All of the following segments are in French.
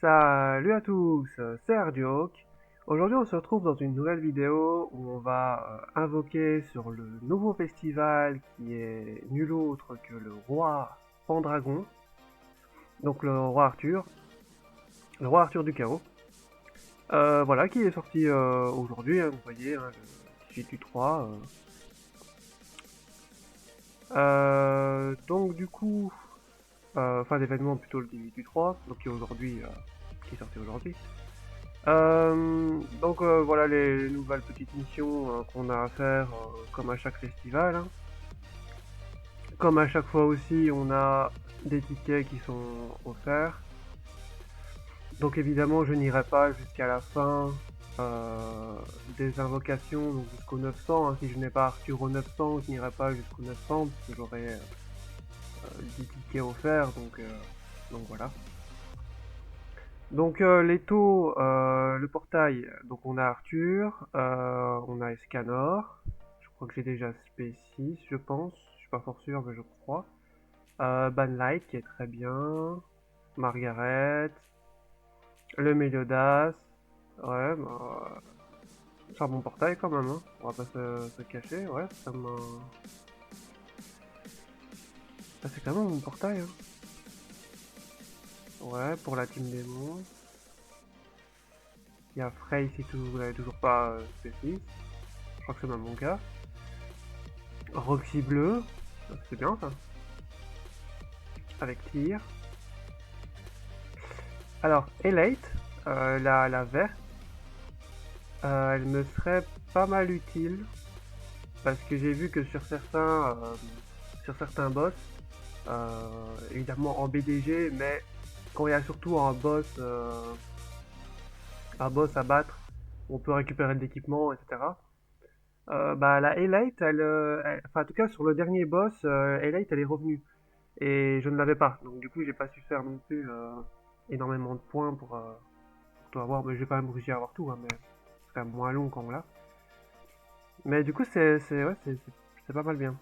Salut à tous, c'est Ardioc. Aujourd'hui on se retrouve dans une nouvelle vidéo où on va invoquer sur le nouveau festival qui est nul autre que le roi Pendragon, donc le roi Arthur du chaos. Voilà, qui est sorti aujourd'hui, hein, vous voyez, hein, le 18 du 3. Donc du coup, fin d'événement plutôt le 18 du 3, donc qui est sorti aujourd'hui. Voilà les nouvelles petites missions qu'on a à faire comme à chaque festival, hein. Comme à chaque fois aussi, on a des tickets qui sont offerts. Donc évidemment, je n'irai pas jusqu'à la fin des invocations, donc jusqu'au 900, hein. Si je n'ai pas Arthur au 900, je n'irai pas jusqu'au 900 parce que j'aurai 10 tickets offerts, donc voilà. Donc les taux, le portail, donc on a Arthur, on a Escanor, je crois que j'ai déjà Spé6, je pense, je suis pas fort sûr mais je crois. Banlight qui est très bien, Margaret, le Méliodas, ouais, bah, c'est un bon portail quand même, hein. On va pas se cacher, ouais, c'est quand même un bon portail, hein. Ouais, pour la team démon. Il y a Frey si vous n'avez toujours pas Spé6, je crois que c'est même mon cas. Roxy bleu, c'est bien ça, avec tir. Alors, Elate, la verte, elle me serait pas mal utile, parce que j'ai vu que sur certains boss, évidemment en BDG, mais quand il y a surtout un boss à battre, on peut récupérer de l'équipement, etc. Bah, la Elate, enfin en tout cas sur le dernier boss, Elate elle est revenue. Et je ne l'avais pas. Donc du coup, j'ai pas su faire non plus énormément de points pour tout avoir. Mais j'ai quand même réussi à avoir tout, hein, mais c'est quand même moins long quand on l'a. Mais du coup, ouais, c'est pas mal bien.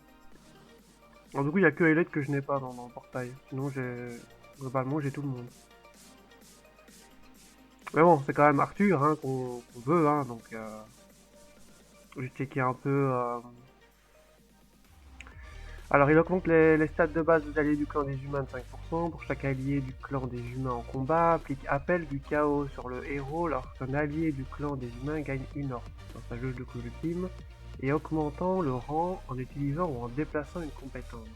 Alors du coup, il y a que Elite que je n'ai pas dans le portail. Sinon, globalement, j'ai tout le monde. Mais bon, c'est quand même Arthur hein, qu'on veut, hein, donc j'ai checké un peu. Alors, il augmente les stats de base des alliés du clan des humains de 5%. Pour chaque allié du clan des humains en combat, applique appel du chaos sur le héros lorsqu'un allié du clan des humains gagne une orbe dans sa jauge de coup ultime, et augmentant le rang en utilisant ou en déplaçant une compétence.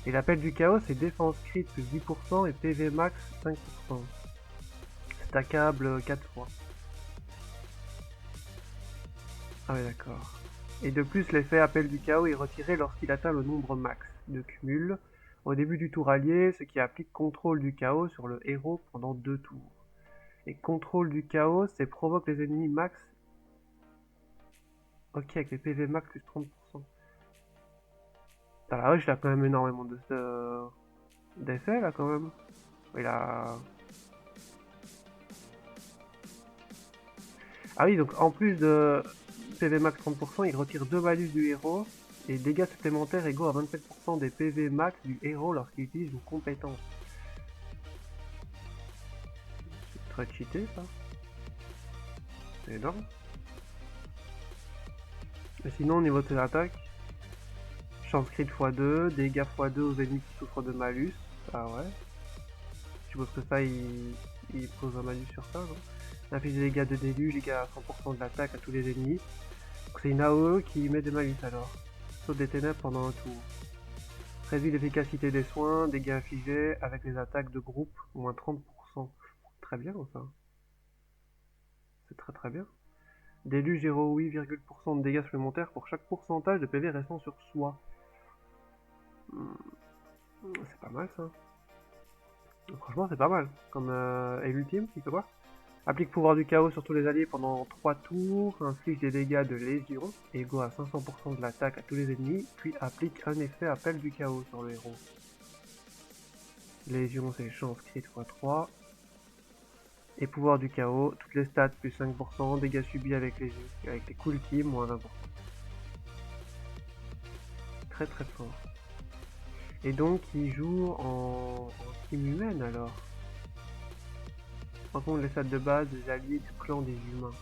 Et l'appel du chaos, c'est défense crit plus 10% et PV max 5%. Stackable 4 fois. Ah ouais, d'accord. Et de plus, l'effet appel du chaos est retiré lorsqu'il atteint le nombre max de cumul au début du tour allié, ce qui applique contrôle du chaos sur le héros pendant 2 tours. Et contrôle du chaos, c'est provoque les ennemis max. Ok, avec les PV max plus 30%. Putain, la vache, il a quand même énormément d'effets là quand même. Il a. Ah oui, donc en plus de PV max 30%, il retire 2 malus du héros et dégâts supplémentaires égaux à 27% des PV max du héros lorsqu'il utilise une compétence. C'est très cheaté ça. C'est énorme. Et sinon, au niveau de ses attaques, chance crit x2, dégâts x2 aux ennemis qui souffrent de malus. Ah ouais. Je suppose que ça, il pose un malus sur ça, non? Inflige des dégâts de déluge, égale à 100% de l'attaque à tous les ennemis. Donc c'est une AOE qui met des malus alors. Saute des ténèbres pendant un tour. Réduit l'efficacité des soins, dégâts infligés avec les attaques de groupe, moins 30%. Très bien ça. C'est très très bien. Déluge 0,8% de dégâts supplémentaires pour chaque pourcentage de PV restant sur soi. C'est pas mal ça. Franchement, c'est pas mal. Comme et l'ultime, il peut quoi? Applique pouvoir du chaos sur tous les alliés pendant 3 tours, inflige des dégâts de légion, égaux à 500% de l'attaque à tous les ennemis, puis applique un effet appel du chaos sur le héros. Légion, c'est chance crit x3. Et pouvoir du chaos, toutes les stats plus 5%, dégâts subis avec les coups ultimes, moins 20%. Très très fort. Et donc, il joue en team humaine alors. Rencontre les salles de base des alliés du clan des humains.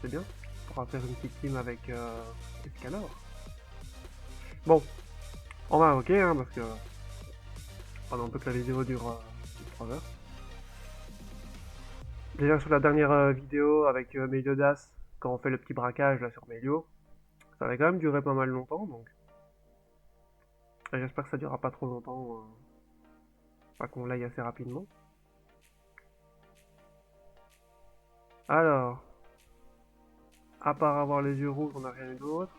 C'est bien. On pourra faire une petite team avec Escanor. Bon, on va invoquer, hein, parce que pendant peu que la vidéo dure 3 heures. Déjà sur la dernière vidéo avec Meliodas, quand on fait le petit braquage là sur Melio, ça avait quand même duré pas mal longtemps, donc j'espère que ça durera pas trop longtemps, pas qu'on l'aille assez rapidement. Alors, à part avoir les yeux rouges, on n'a rien d'autre.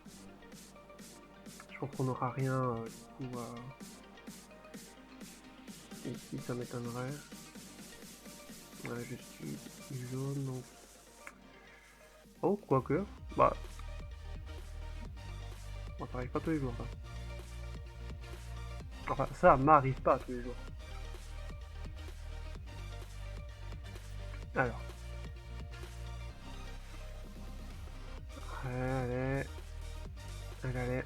Je pense qu'on n'aura rien du coup ici, ça m'étonnerait. Ouais, je suis jaune, donc... Oh, quoique. Bah... Bon, ça arrive pas tous les jours, ça. Enfin, ça m'arrive pas tous les jours. Alors. Allez. Allez, allez.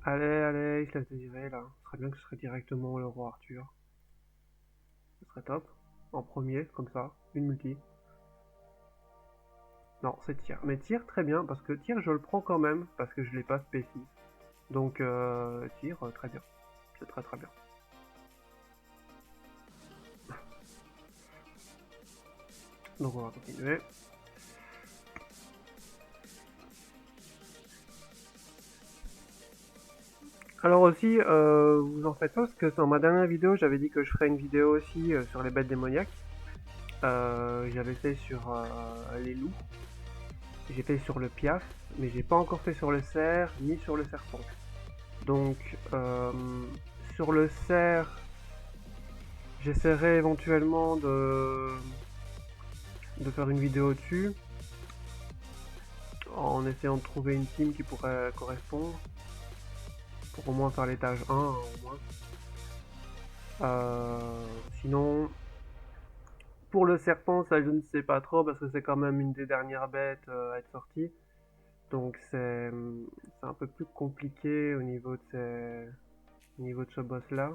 Allez, allez, il se laisse désirer, là. Ce serait bien que ce serait directement le roi Arthur. Ce serait top. En premier, comme ça. Une multi. Non, c'est tir. Mais tir, très bien, parce que tir, je le prends quand même, parce que je l'ai pas spécif. Donc, tir, très bien. C'est très très bien. Donc, on va continuer. Alors aussi, vous en faites pas, parce que dans ma dernière vidéo, j'avais dit que je ferais une vidéo aussi sur les bêtes démoniaques. J'avais fait sur les loups. J'ai fait sur le piaf, mais j'ai pas encore fait sur le cerf, ni sur le serpent. Donc, sur le cerf, j'essaierai éventuellement de faire une vidéo dessus, en essayant de trouver une team qui pourrait correspondre, pour au moins faire l'étage 1, au moins. Sinon, pour le serpent, ça je ne sais pas trop, parce que c'est quand même une des dernières bêtes à être sortie. Donc c'est un peu plus compliqué au niveau de ce boss là.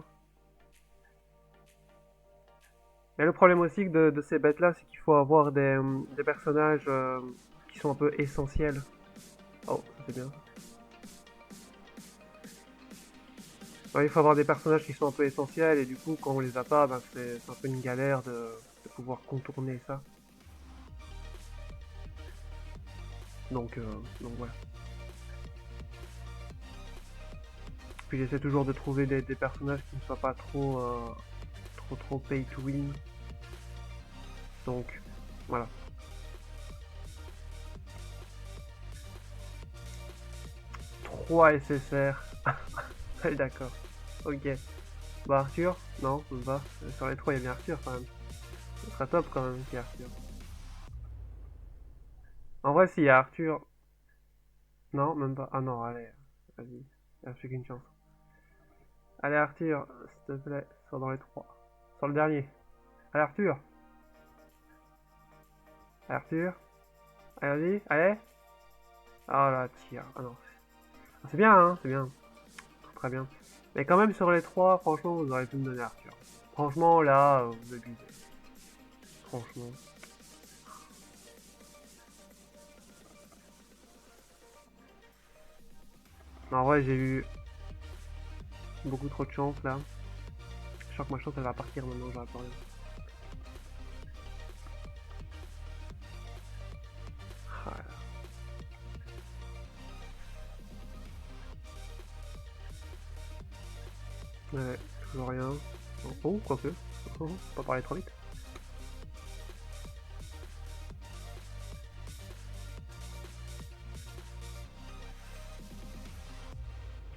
Et le problème aussi de ces bêtes là, c'est qu'il faut avoir des personnages qui sont un peu essentiels. Oh, ça c'est bien. Ouais, il faut avoir des personnages qui sont un peu essentiels et du coup quand on les a pas, ben, c'est un peu une galère de pouvoir contourner ça. Donc voilà. Puis j'essaie toujours de trouver des personnages qui ne soient pas trop pay to win. Donc voilà. 3 SSR. D'accord. Ok. Bah Arthur. Non, on va. Sur les 3 il y a bien Arthur quand même. Ce serait top quand même qu'il y ait Arthur. En vrai s'il y a Arthur. Non, même pas. Ah non, allez. Vas-y. Il reste plus qu'une chance. Allez Arthur, s'il te plaît. Sors dans les 3. Sors le dernier. Allez Arthur. Allez Arthur. Allez vas-y. Allez. Ah là, tire. Ah non. C'est bien hein, c'est bien. Très bien. Mais quand même sur les 3, franchement, vous auriez pu me donner Arthur. Franchement, là, vous abusez. Franchement. En vrai, j'ai eu beaucoup trop de chance là. Je sens que ma chance elle va partir maintenant, j'aurais pas rien. Ah, ouais, toujours rien. Oh, quoique. Oh, pas parler trop vite.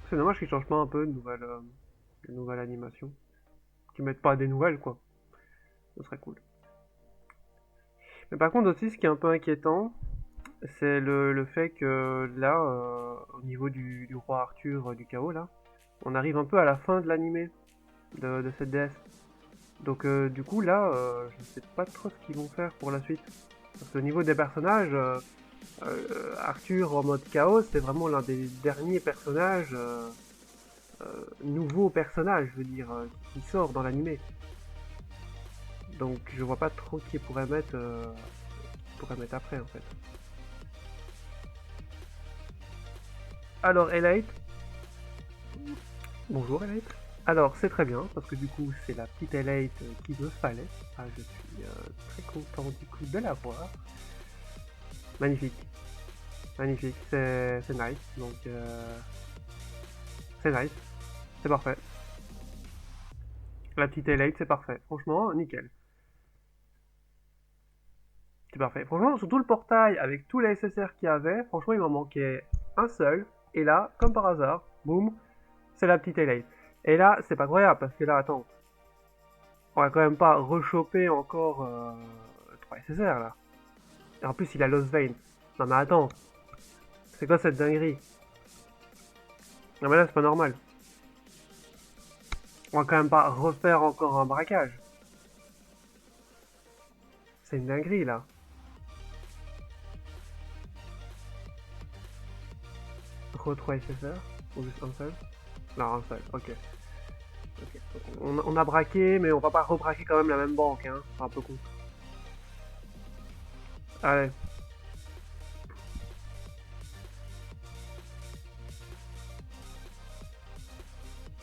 C'est dommage qu'ils changent pas un peu de nouvelles animations. Qu'ils mettent pas des nouvelles quoi. Ce serait cool. Mais par contre aussi, ce qui est un peu inquiétant, c'est le fait que là, au niveau du roi Arthur du chaos là, on arrive un peu à la fin de l'animé de cette déesse. Donc du coup là, je sais pas trop ce qu'ils vont faire pour la suite. Parce qu'au niveau des personnages, Arthur en mode chaos, c'est vraiment l'un des derniers personnages, nouveaux personnages, je veux dire, qui sort dans l'animé. Donc je vois pas trop qui pourrait mettre après en fait. Alors Elite, bonjour Elite. Alors c'est très bien parce que du coup c'est la petite Elite qu'il me fallait. Ah, je suis très content du coup de la voir. Magnifique, magnifique, c'est nice. Donc c'est nice, c'est parfait. La petite Elite c'est parfait. Franchement nickel. C'est parfait. Franchement sur tout le portail avec tous les SSR qu'il y avait, franchement il m'en manquait un seul. Et là, comme par hasard, boum, c'est la petite Elite. Et là, c'est pas croyable parce que là, attends, on va quand même pas rechoper encore 3 SSR là. Et en plus, il a Lost Vein. Non mais attends, c'est quoi cette dinguerie? Non mais là, c'est pas normal. On va quand même pas refaire encore un braquage. C'est une dinguerie là. Re 3 SSR? Ou juste un seul? Non, un seul, ok. Ok. On a braqué, mais on va pas rebraquer quand même la même banque, hein. C'est un peu con. Allez.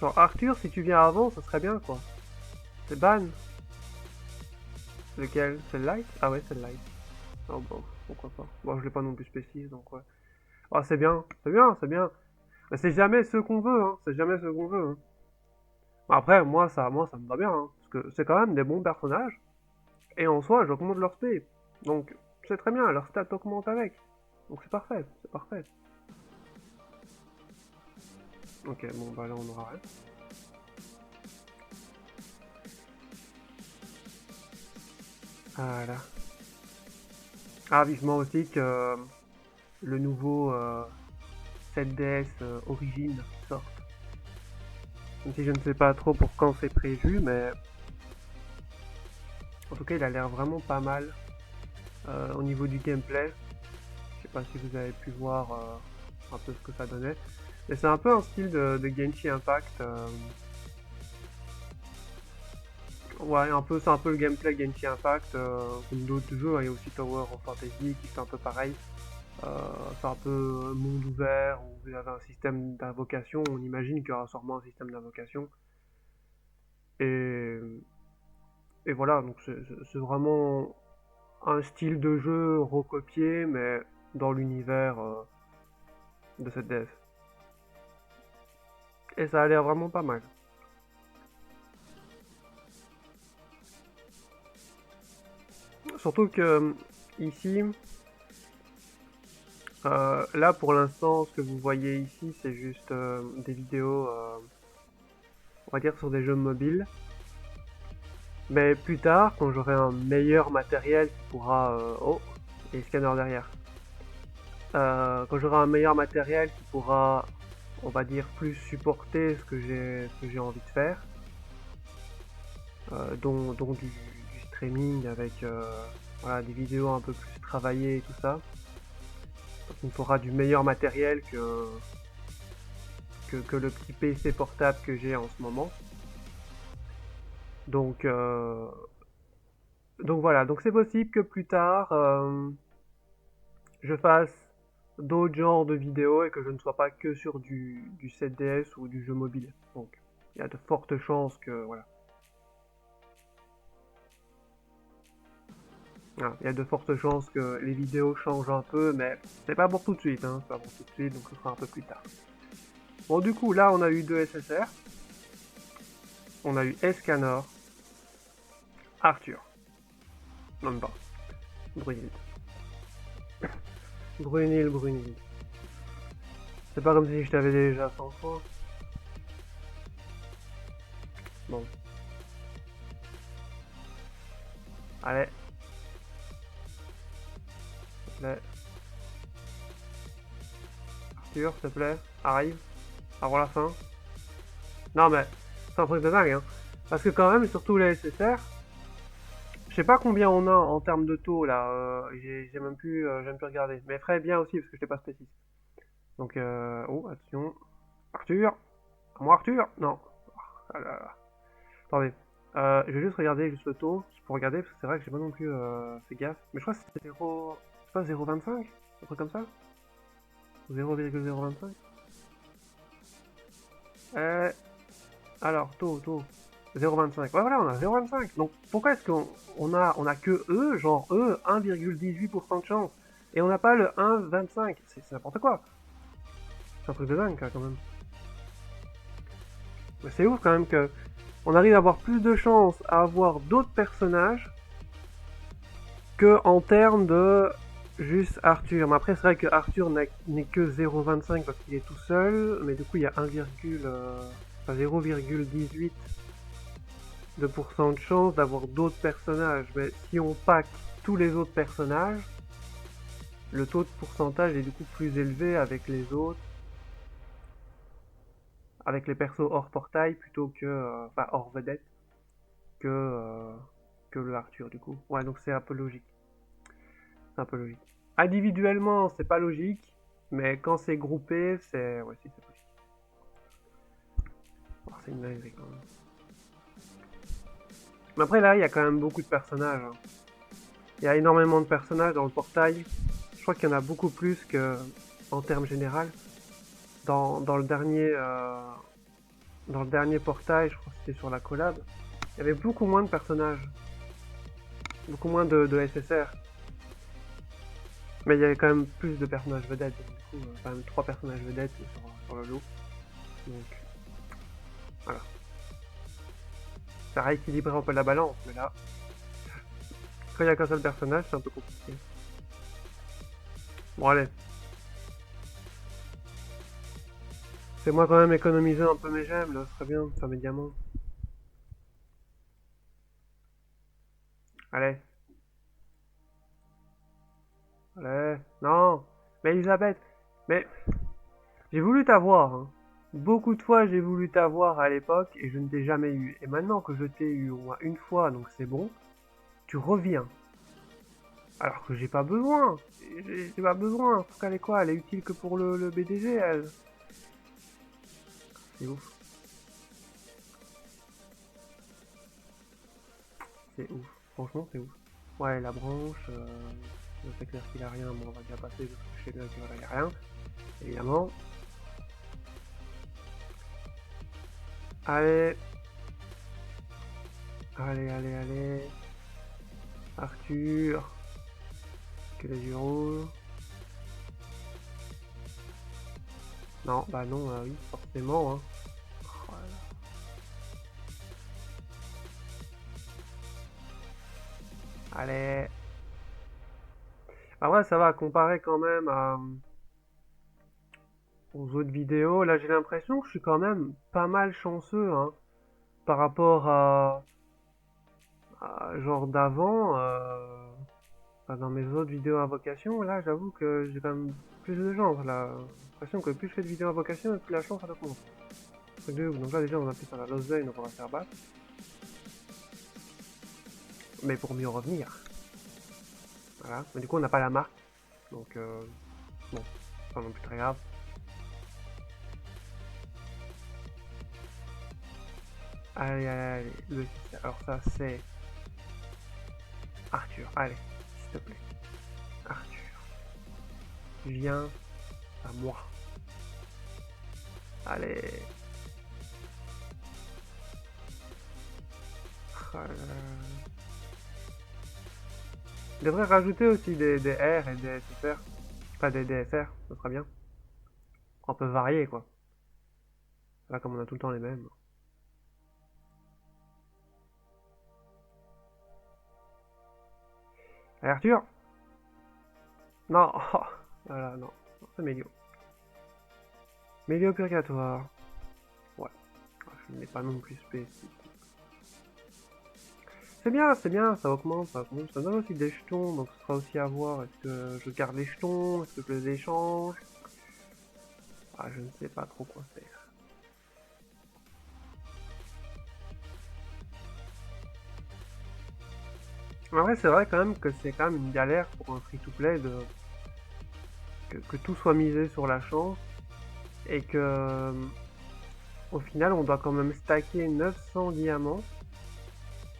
Genre Arthur, si tu viens avant, ça serait bien quoi. C'est ban. Lequel? C'est le light? Ah ouais, c'est le light. Oh bon, pourquoi pas. Bon, je l'ai pas non plus spécifié, donc ouais. Ah, c'est bien, c'est bien, c'est bien. Mais c'est jamais ce qu'on veut, hein. C'est jamais ce qu'on veut, hein. Après, moi, ça me va bien, hein. Parce que c'est quand même des bons personnages. Et en soi, j'augmente leur spé. Donc, c'est très bien, leur stat augmente avec. Donc c'est parfait, c'est parfait. Ok, bon, bah là, on aura rien. Voilà. Ah, vivement aussi que le nouveau 7DS Origin sorte. Même si je ne sais pas trop pour quand c'est prévu, mais en tout cas, il a l'air vraiment pas mal au niveau du gameplay. Je sais pas si vous avez pu voir un peu ce que ça donnait. Mais c'est un peu un style de Genshin Impact. Ouais, un peu, c'est un peu le gameplay Genshin Impact, comme d'autres jeux. Il y a aussi Tower of Fantasy qui fait un peu pareil. C'est un peu un monde ouvert où vous avez un système d'invocation. On imagine qu'il y aura sûrement un système d'invocation. Et, et voilà, donc c'est vraiment un style de jeu recopié, mais dans l'univers de cette DS. Et ça a l'air vraiment pas mal. Surtout que ici, là pour l'instant, ce que vous voyez ici, c'est juste des vidéos, on va dire, sur des jeux mobiles. Mais plus tard, quand j'aurai un meilleur matériel qui pourra... oh, il y a les scanners derrière. Quand j'aurai un meilleur matériel qui pourra, on va dire, plus supporter ce que j'ai envie de faire, dont du streaming avec voilà, des vidéos un peu plus travaillées et tout ça. Donc il me faudra du meilleur matériel que le petit PC portable que j'ai en ce moment. Donc, donc voilà, donc c'est possible que plus tard je fasse d'autres genres de vidéos et que je ne sois pas que sur du 7DS ou du jeu mobile. Donc il y a de fortes chances que voilà. Ah, il y a de fortes chances que les vidéos changent un peu, mais c'est pas pour tout de suite, hein. C'est pas pour tout de suite, donc ce sera un peu plus tard. Bon, du coup, là, on a eu deux SSR. On a eu Escanor, Arthur. Même pas. Brunhild. Brunhild. C'est pas comme si je t'avais déjà 100 fois. Bon. Allez. S'il te plaît. Arthur, s'il te plaît. Arrive. Avant la fin. Non, mais c'est un truc de dingue, hein. Parce que quand même, surtout les SSR, je sais pas combien on a en termes de taux là, j'ai même plus regardé. Mais ferait bien aussi parce que je n'étais pas spécifique. Donc, oh, attention. Arthur. Moi Arthur. Non. Ah là là. Attendez. Je vais juste regarder juste le taux. Pour regarder parce que c'est vrai que j'ai pas non plus fait gaffe. Mais je crois que c'est 0. C'est pas 0,25 un truc comme ça 0,025 alors, taux. 0,25. Ouais, voilà, on a 0,25. Donc, pourquoi est-ce qu'on a que eux, genre eux, 1,18% de chance et on n'a pas le 1,25? C'est n'importe quoi. C'est un truc de dingue, quand même. Mais c'est ouf, quand même, que on arrive à avoir plus de chances à avoir d'autres personnages que en termes de juste Arthur. Mais après, c'est vrai que Arthur n'est que 0,25 parce qu'il est tout seul, mais du coup, il y a 0,18 de pourcent de chance d'avoir d'autres personnages. Mais si on pack tous les autres personnages, le taux de pourcentage est du coup plus élevé avec les autres, avec les persos hors portail plutôt que, enfin hors vedette, que le Arthur du coup. Ouais, donc c'est un peu logique. C'est un peu logique. Individuellement, c'est pas logique, mais quand c'est groupé, c'est. Ouais, si, c'est logique. Oh, c'est une dinguerie quand même. Mais après, là, il y a quand même beaucoup de personnages. Hein. Il y a énormément de personnages dans le portail. Je crois qu'il y en a beaucoup plus que en termes général. Dans le dernier portail, je crois que c'était sur la collab, il y avait beaucoup moins de personnages. Beaucoup moins de SSR. Mais il y avait quand même plus de personnages vedettes. Donc, du coup, quand même 3 personnages vedettes sur le lot. Donc, voilà. Ça rééquilibrait un peu la balance, mais là, quand il n'y a qu'un seul personnage, c'est un peu compliqué. Bon, allez. Fais-moi quand même économiser un peu mes gemmes, là, ce serait bien. Enfin, mes diamants. Allez. Allez. Non. Mais Elisabeth. Mais, j'ai voulu t'avoir, hein. Beaucoup de fois, j'ai voulu t'avoir à l'époque et je ne t'ai jamais eu. Et maintenant que je t'ai eu au moins une fois, donc c'est bon, tu reviens. Alors que j'ai pas besoin. J'ai pas besoin. Faut qu'elle est quoi? Elle est utile que pour le BDG, elle. C'est ouf. C'est ouf. Franchement, c'est ouf. Ouais, la branche. C'est clair qu'il a rien. Bon, on va déjà passer parce que chez lui, il n'y a rien. Évidemment. Allez. Allez. Arthur. Que les yeux rouges. Non, bah non, oui, forcément. Hein. Oh là là. Allez. Bah ouais, ça va, comparé quand même aux autres vidéos. Là, j'ai l'impression que je suis quand même pas mal chanceux, hein, par rapport à genre d'avant. Enfin, dans mes autres vidéos invocation, là, j'avoue que j'ai quand même plus de chance. Là, j'ai l'impression que plus je fais de vidéos invocation, et plus la chance elle augmente. Donc là, déjà, on a plus sur la Lost Vein, donc on va se faire battre. Mais pour mieux revenir. Voilà. Mais du coup, on n'a pas la marque. Donc, bon, c'est pas non plus très grave. Allez, alors ça, c'est Arthur. Allez, s'il te plaît. Arthur, viens à moi. Allez. Il devrait rajouter aussi des R et des SFR. Pas des DSR, ça serait bien. On peut varier, quoi. Là, comme on a tout le temps les mêmes. Allez, Arthur. Non. Voilà, non. C'est Mélio. Mélio purgatoire. Ouais. Je n'ai pas non plus spécifique. C'est bien, ça augmente. Ça donne aussi des jetons, donc ce sera aussi à voir. Est-ce que je garde les jetons? Est-ce que je les échange? Ah, je ne sais pas trop quoi faire. En vrai, c'est vrai quand même que c'est quand même une galère pour un free-to-play que tout soit misé sur la chance et que au final on doit quand même stacker 900 diamants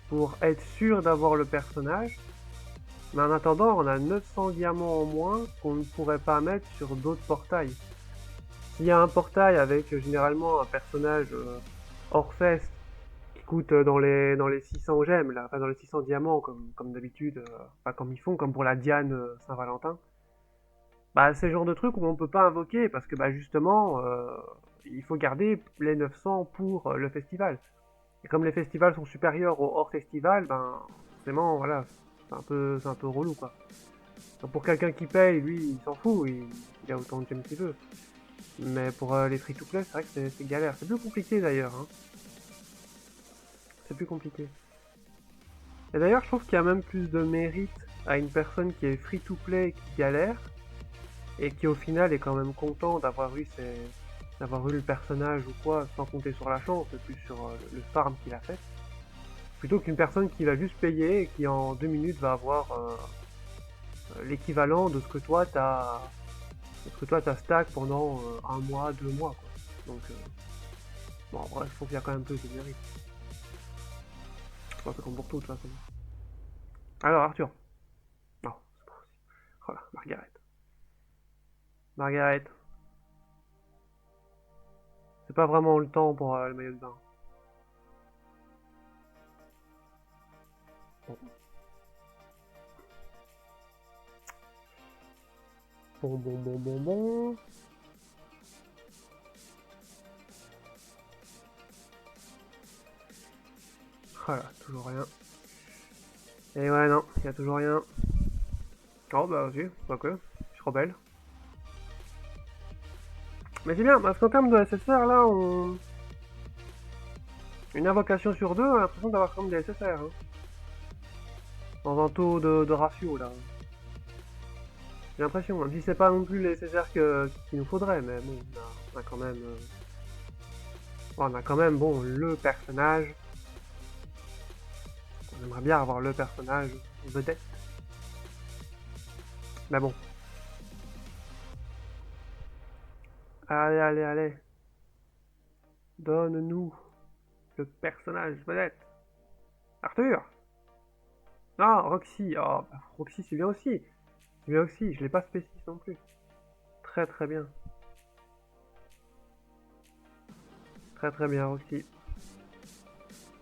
pour être sûr d'avoir le personnage. Mais en attendant, on a 900 diamants en moins qu'on ne pourrait pas mettre sur d'autres portails. S'il y a un portail avec généralement un personnage hors fest qui coûte dans les 600 gemmes, là, enfin dans les 600 diamants comme d'habitude, pas comme ils font, comme pour la Diane Saint-Valentin, bah c'est le genre de truc où on peut pas invoquer parce que bah justement il faut garder les 900 pour le festival. Et comme les festivals sont supérieurs au hors festival, ben forcément voilà, c'est un peu relou quoi. Donc pour quelqu'un qui paye, lui il s'en fout, il a autant de gemmes qu'il veut. Mais pour les free-to-play, c'est vrai que c'est galère. C'est plus compliqué d'ailleurs, hein. C'est plus compliqué. Et d'ailleurs, je trouve qu'il y a même plus de mérite à une personne qui est free-to-play et qui galère, et qui au final est quand même content d'avoir eu le personnage ou quoi, sans compter sur la chance, plus sur le farm qu'il a fait, plutôt qu'une personne qui va juste payer et qui en 2 minutes va avoir l'équivalent de ce que toi t'as stack pendant un mois, 2 mois, quoi. Donc, bon, en vrai, je trouve qu'il y a quand même plus de mérite. Enfin, c'est comme pour tout, de toute façon. Alors, Arthur. Non, c'est pas possible. Oh là, Margaret. Margaret. C'est pas vraiment le temps pour le maillot de bain. Bon. Bon. Voilà, toujours rien. Et ouais, non, y a toujours rien. Oh bah aussi, quoique, je suis rebelle. Mais c'est bien, parce qu'en termes de SSR, là, une invocation sur deux, on a l'impression d'avoir comme des SSR. Hein. Dans un taux de ratio, là. J'ai l'impression, même si c'est pas non plus les SSR qu'il nous faudrait, mais bon, on a quand même... on a quand même, bon, le personnage. On aimerait bien avoir le personnage vedette. Mais bon. Allez. Donne-nous le personnage vedette. Arthur. Non, Roxy. Oh, bah, Roxy, c'est bien aussi. C'est bien aussi, je l'ai pas spécifié non plus. Très bien. Très bien, Roxy.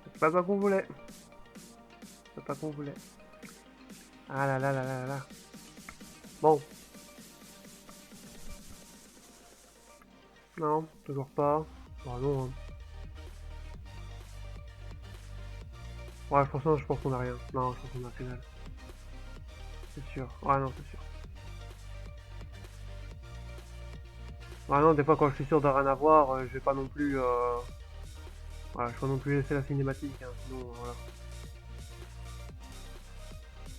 C'est pas ça qu'on voulait. C'est pas qu'on voulait. Ah là. Bon. Non, toujours pas. Bon, non. Hein. Ouais, je pense qu'on a rien. Non, je pense qu'on a que dalle. C'est sûr. Ouais, non, c'est sûr. Ouais, non, des fois, quand je suis sûr de rien avoir, je vais pas non plus... Voilà, je vais pas non plus laisser la cinématique, hein, sinon, voilà.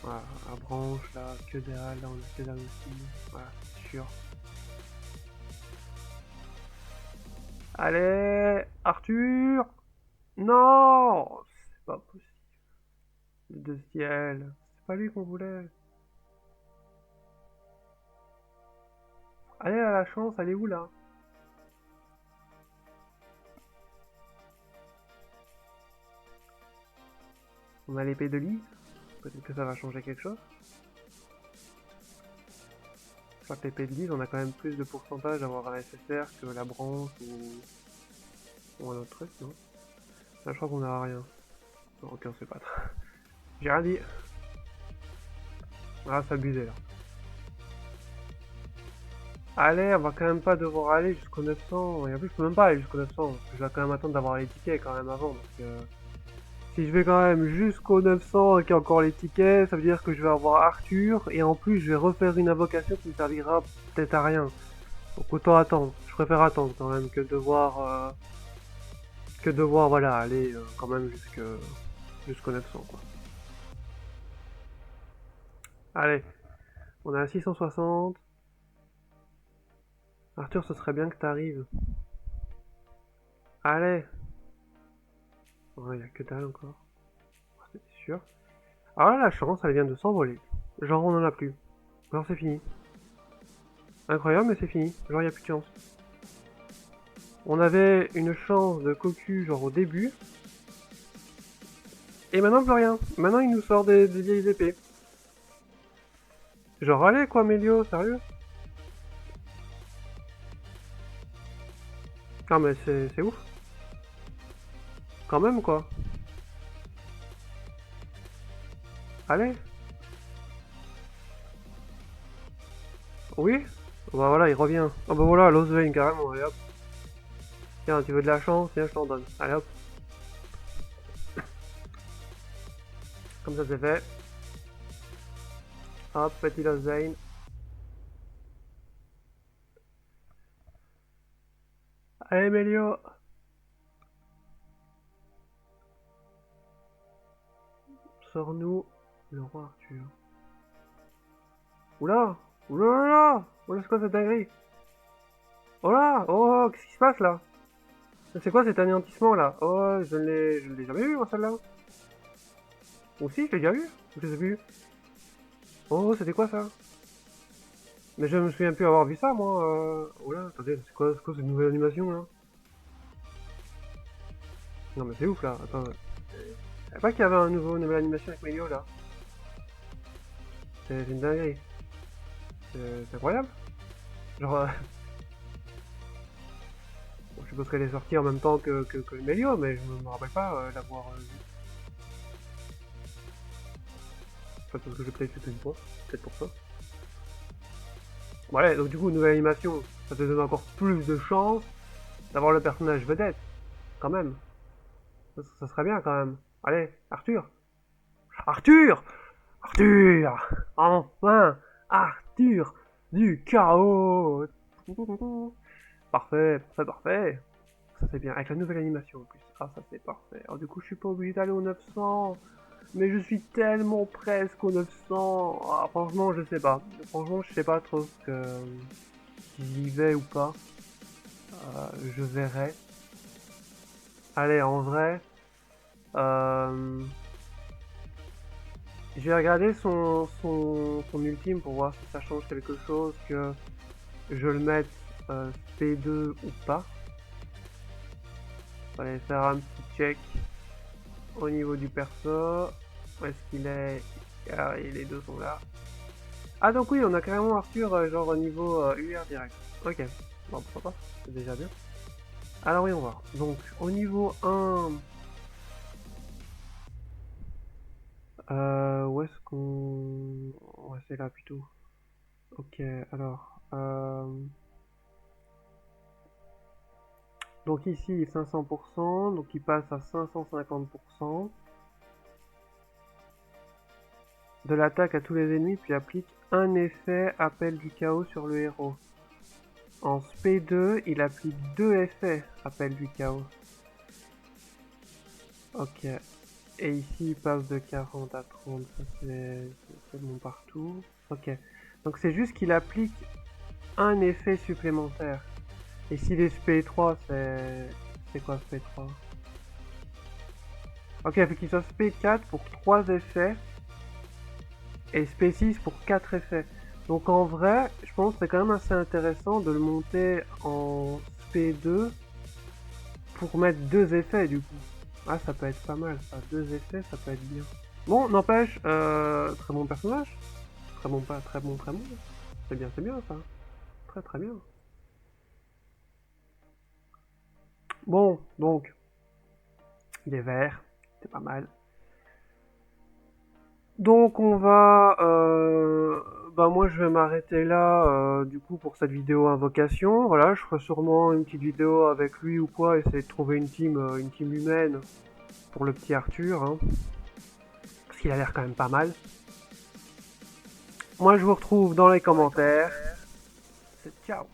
Voilà, la branche, là, que dalle, là, on a que dalle aussi. Voilà, c'est sûr. Allez, Arthur. Non, c'est pas possible. Le de ciel, c'est pas lui qu'on voulait. Allez à la chance, elle est où là? On a l'épée de Lise. Peut-être que ça va changer quelque chose. Je crois que l'épée de Lise, on a quand même plus de pourcentage d'avoir un SSR que la branche ou un autre truc, non? Là, je crois qu'on a rien. Non, ok, on sait pas. J'ai rien dit. Ah, c'est abusé là. Allez, on va quand même pas devoir aller jusqu'au 900. Et en plus, je peux même pas aller jusqu'au 900. Parce que je vais quand même attendre d'avoir les tickets quand même avant. Donc, si je vais quand même jusqu'au 900 et qu'il y a encore les tickets, ça veut dire que je vais avoir Arthur. Et en plus, je vais refaire une invocation qui ne servira peut-être à rien. Donc autant attendre. Je préfère attendre quand même que devoir voilà, aller quand même jusqu'au 900 quoi. Allez, on est à 660. Arthur, ce serait bien que t'arrives. Allez. Il y a que dalle encore. C'est sûr. Ah là, la chance, elle vient de s'envoler. Genre, on en a plus. Genre, c'est fini. Incroyable, mais c'est fini. Genre, y a plus de chance. On avait une chance de cocu, genre, au début. Et maintenant, plus rien. Maintenant, il nous sort des vieilles épées. Genre, allez, quoi, Mélio, sérieux? Ah, mais c'est ouf. Quand même, quoi. Allez. Oui. Bah voilà, il revient. Ah bah voilà, Losvein, carrément, allez hop. Tiens, tu veux de la chance? Tiens, je t'en donne. Allez hop. Comme ça, c'est fait. Hop, petit Losvein. Allez, Mélio. Sors-nous le roi Arthur. Oula. Oula. Oula, c'est quoi cette dinguerie? Oh là. Oh, qu'est-ce qui se passe là? C'est quoi cet anéantissement là? Oh, je ne l'ai jamais vu, moi, celle-là. Ou si, je l'ai déjà vu? Je les ai vus. Oh, c'était quoi ça? Mais je me souviens plus avoir vu ça, moi. Oh là, attendez, c'est quoi cette nouvelle animation là? Non, mais c'est ouf là. Attends. Je savais pas qu'il y avait une nouvelle animation avec Melio là. C'est une dinguerie. C'est incroyable. Genre, bon, je suppose qu'elle est sortie en même temps que le Melio, mais je me rappelle pas l'avoir vu. Enfin, parce que j'ai peut-être fait une fois. Peut-être pour ça. Ouais, donc du coup, nouvelle animation, ça te donne encore plus de chance d'avoir le personnage vedette. Quand même. Ça serait bien quand même. Allez, Arthur. Arthur! Arthur! Enfin! Arthur! Du chaos! Parfait, parfait, parfait. Ça c'est bien. Avec la nouvelle animation en plus. Ah, ça c'est parfait. Alors du coup, je suis pas obligé d'aller au 900. Mais je suis tellement presque au 900. Ah, franchement, je sais pas. Franchement, je sais pas trop si j'y vais ou pas. Je verrai. Allez, en vrai. Euh, je vais regarder son ultime pour voir si ça change quelque chose, que je le mette P2 ou pas. On va aller faire un petit check au niveau du perso. Où est-ce qu'il est? Ah, et les deux sont là. Ah donc oui, on a carrément Arthur genre au niveau UR direct. Ok, bon pourquoi pas, c'est déjà bien. Alors oui, on va. Donc au niveau 1... où est-ce qu'on... Ouais, c'est là plutôt. Ok, alors... Donc ici 500%, donc il passe à 550% de l'attaque à tous les ennemis, puis applique un effet appel du chaos sur le héros. En SP2, il applique 2 effets appel du chaos. Ok. Et ici il passe de 40 à 30, ça c'est bon partout. Ok. Donc c'est juste qu'il applique un effet supplémentaire. Et si les SP3 c'est quoi SP3? Ok, il faut qu'il soit SP4 pour 3 effets et SP6 pour 4 effets. Donc en vrai, je pense que c'est quand même assez intéressant de le monter en SP2 pour mettre 2 effets du coup. Ah, ça peut être pas mal ça, 2 effets, ça peut être bien. Bon, n'empêche, très bon personnage. Très bon, pas très bon, très bon. C'est bien ça. Très très bien. Bon, donc, il est vert, c'est pas mal. Donc on va... bah moi je vais m'arrêter là du coup pour cette vidéo invocation. Voilà, je ferai sûrement une petite vidéo avec lui ou quoi, essayer de trouver une team humaine pour le petit Arthur. Hein, parce qu'il a l'air quand même pas mal. Moi je vous retrouve dans les commentaires. Ciao.